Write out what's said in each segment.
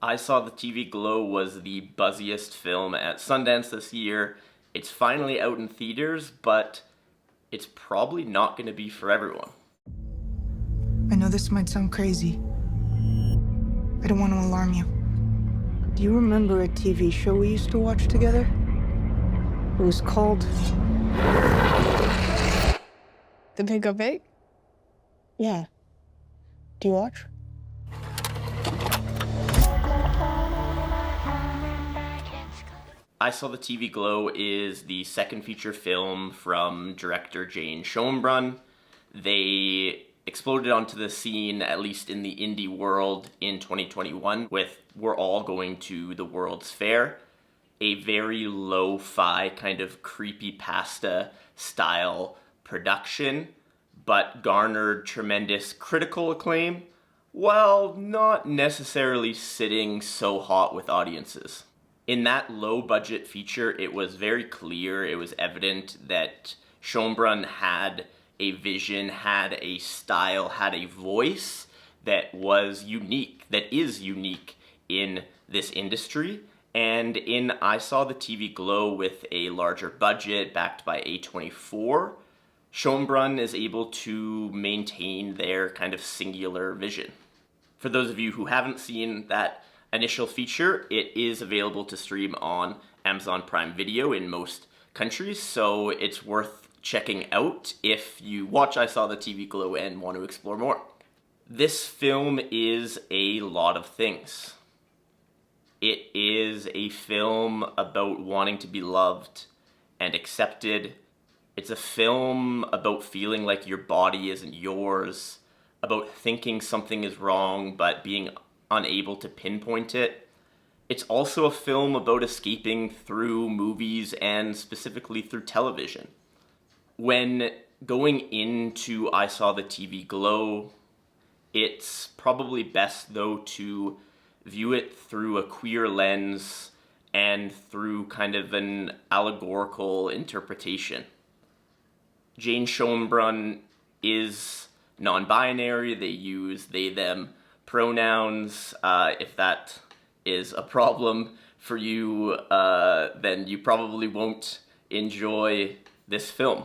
I Saw the TV Glow was the buzziest film at Sundance this year. It's finally out in theaters, but it's probably not going to be for everyone. I know this might sound crazy. I don't want to alarm you. Do you remember a TV show we used to watch together? It was called... The Pink Opaque? Yeah. Do you watch? I Saw the TV Glow is the second feature film from director Jane Schoenbrun. They exploded onto the scene, at least in the indie world, in 2021 with We're All Going to the World's Fair, a very lo-fi kind of creepypasta style production, but garnered tremendous critical acclaim, while not necessarily sitting so hot with audiences. In that low-budget feature, it was very clear, it was evident that Schoenbrun had a vision, had a style, had a voice that was unique, that is unique in this industry. And in I Saw the TV Glow with a larger budget backed by A24, Schoenbrun is able to maintain their kind of singular vision. For those of you who haven't seen that initial feature, it is available to stream on Amazon Prime Video in most countries, so it's worth checking out if you watch I Saw the TV Glow and want to explore more. This film is a lot of things. It is a film about wanting to be loved and accepted. It's a film about feeling like your body isn't yours, about thinking something is wrong but being unable to pinpoint it. It's also a film about escaping through movies and specifically through television. When going into I Saw the TV Glow, it's probably best though to view it through a queer lens and through kind of an allegorical interpretation. Jane Schoenbrun is non-binary. They use they, them pronouns. If that is a problem for you, then you probably won't enjoy this film.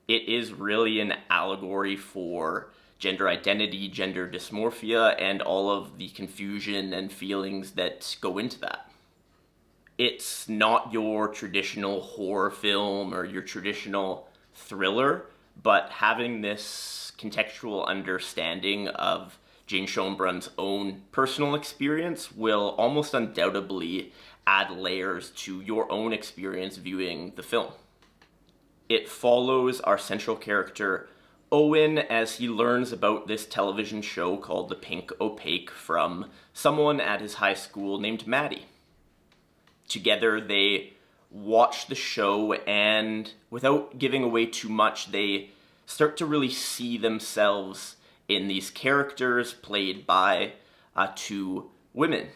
It is really an allegory for gender identity, gender dysmorphia, and all of the confusion and feelings that go into that. It's not your traditional horror film or your traditional thriller, but having this contextual understanding of Jane Schoenbrun's own personal experience will almost undoubtedly add layers to your own experience viewing the film. It follows our central character, Owen, as he learns about this television show called The Pink Opaque from someone at his high school named Maddie. Together they watch the show, and without giving away too much, they start to really see themselves in these characters played by two women.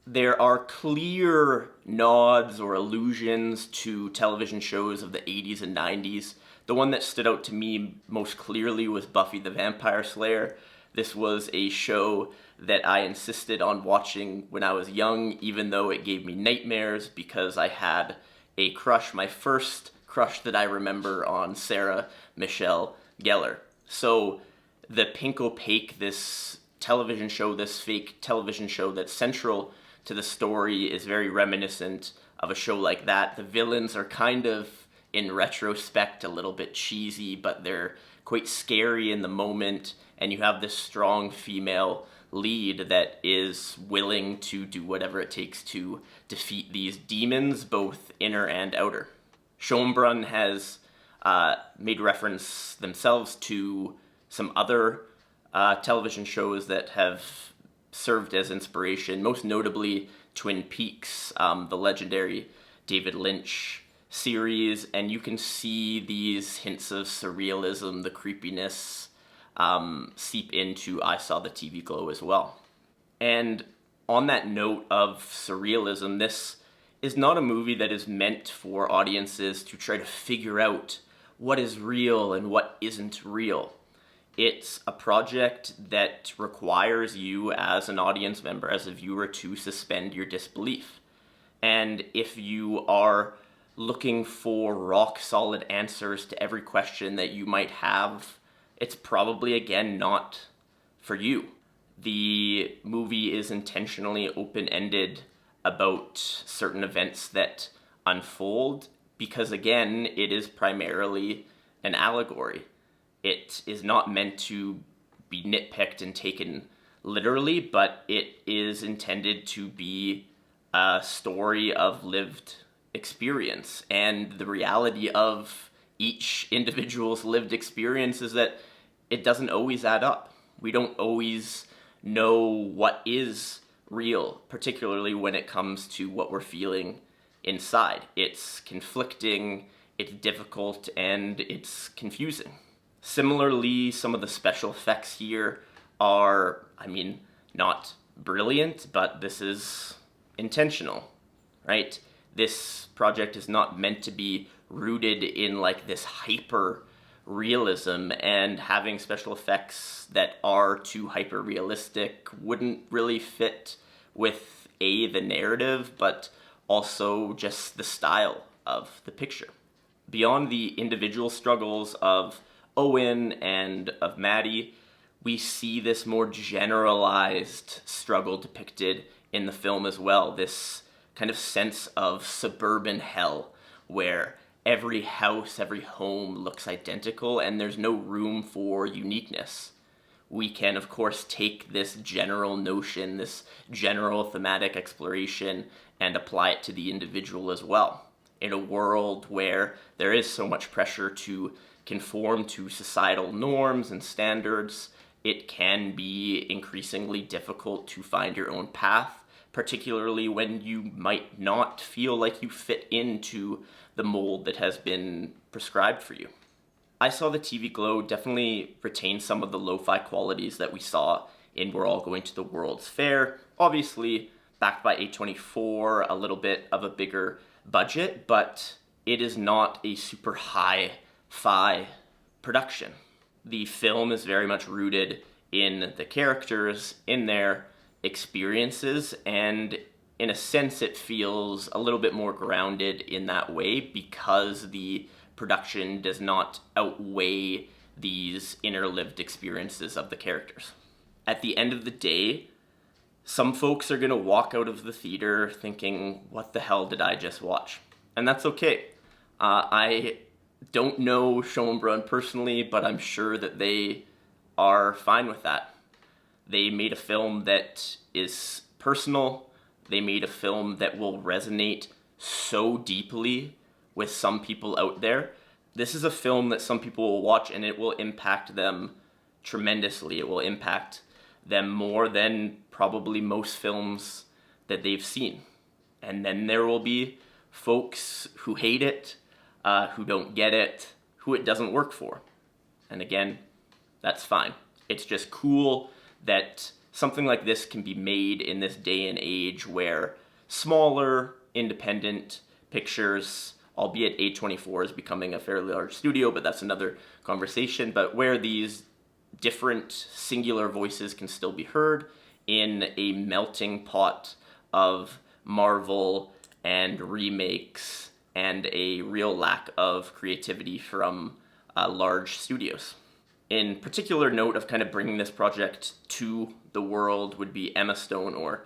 There are clear nods or allusions to television shows of the 80s and 90s. The one that stood out to me most clearly was Buffy the Vampire Slayer. This was a show that I insisted on watching when I was young, even though it gave me nightmares because I had a crush, my first crush that I remember, on Sarah Michelle Gellar. So The Pink Opaque, this television show, this fake television show that's central to the story, is very reminiscent of a show like that. The villains are kind of, in retrospect, a little bit cheesy, but they're quite scary in the moment, and you have this strong female lead that is willing to do whatever it takes to defeat these demons, both inner and outer. Schoenbrun has made reference themselves to some other television shows that have served as inspiration, most notably Twin Peaks, the legendary David Lynch series, and you can see these hints of surrealism, the creepiness, seep into I Saw the TV Glow as well. And on that note of surrealism, this is not a movie that is meant for audiences to try to figure out what is real and what isn't real. It's a project that requires you as an audience member, as a viewer, to suspend your disbelief. And if you are looking for rock solid answers to every question that you might have, it's probably, again, not for you. The movie is intentionally open-ended about certain events that unfold because, again, it is primarily an allegory. It is not meant to be nitpicked and taken literally, but it is intended to be a story of lived experience. And the reality of each individual's lived experience is that it doesn't always add up. We don't always know what is real, particularly when it comes to what we're feeling inside. It's conflicting, it's difficult, and it's confusing. Similarly, some of the special effects here are, not brilliant, but this is intentional, right? This project is not meant to be rooted in like this hyper realism, and having special effects that are too hyper realistic wouldn't really fit with the narrative, but also just the style of the picture. Beyond the individual struggles of Owen and of Maddie, we see this more generalized struggle depicted in the film as well. This kind of sense of suburban hell where every house, every home looks identical and there's no room for uniqueness. We can, of course, take this general notion, this general thematic exploration, and apply it to the individual as well. In a world where there is so much pressure to conform to societal norms and standards, it can be increasingly difficult to find your own path, particularly when you might not feel like you fit into the mold that has been prescribed for you. I Saw the TV Glow definitely retained some of the lo-fi qualities that we saw in We're All Going to the World's Fair. Obviously, backed by A24, a little bit of a bigger budget, but it is not a super hi-fi production. The film is very much rooted in the characters, in their experiences, and in a sense it feels a little bit more grounded in that way because the production does not outweigh these inner lived experiences of the characters. At the end of the day, some folks are going to walk out of the theater thinking, what the hell did I just watch? And that's okay. I don't know Schoenbrun personally, but I'm sure that they are fine with that. They made a film that is personal. They made a film that will resonate so deeply with some people out there. This is a film that some people will watch and it will impact them tremendously. It will impact them more than probably most films that they've seen. And then there will be folks who hate it, who don't get it, who it doesn't work for. And again, that's fine. It's just cool that something like this can be made in this day and age where smaller, independent pictures, albeit A24 is becoming a fairly large studio, but that's another conversation, but where these different singular voices can still be heard in a melting pot of Marvel and remakes and a real lack of creativity from large studios. In particular note of kind of bringing this project to the world would be Emma Stone, or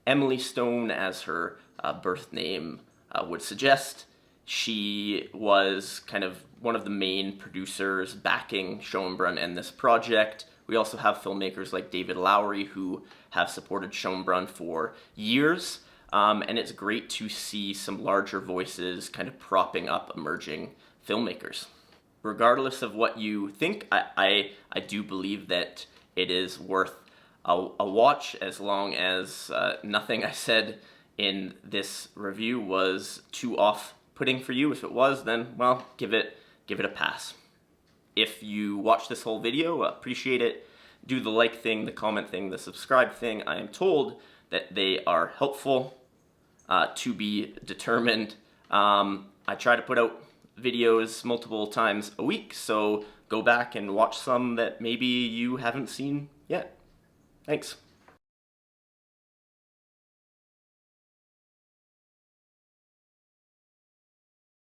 Emily Stone as her birth name would suggest. She was kind of one of the main producers backing Schoenbrun and this project. We also have filmmakers like David Lowery who have supported Schoenbrun for years, and it's great to see some larger voices kind of propping up emerging filmmakers. Regardless of what you think, I do believe that it is worth a watch, as long as nothing I said in this review was too off-putting for you. If it was, then, well, give it a pass. If you watch this whole video, appreciate it. Do the like thing, the comment thing, the subscribe thing. I am told that they are helpful, to be determined. I try to put out videos multiple times a week, so go back and watch some that maybe you haven't seen yet. Thanks.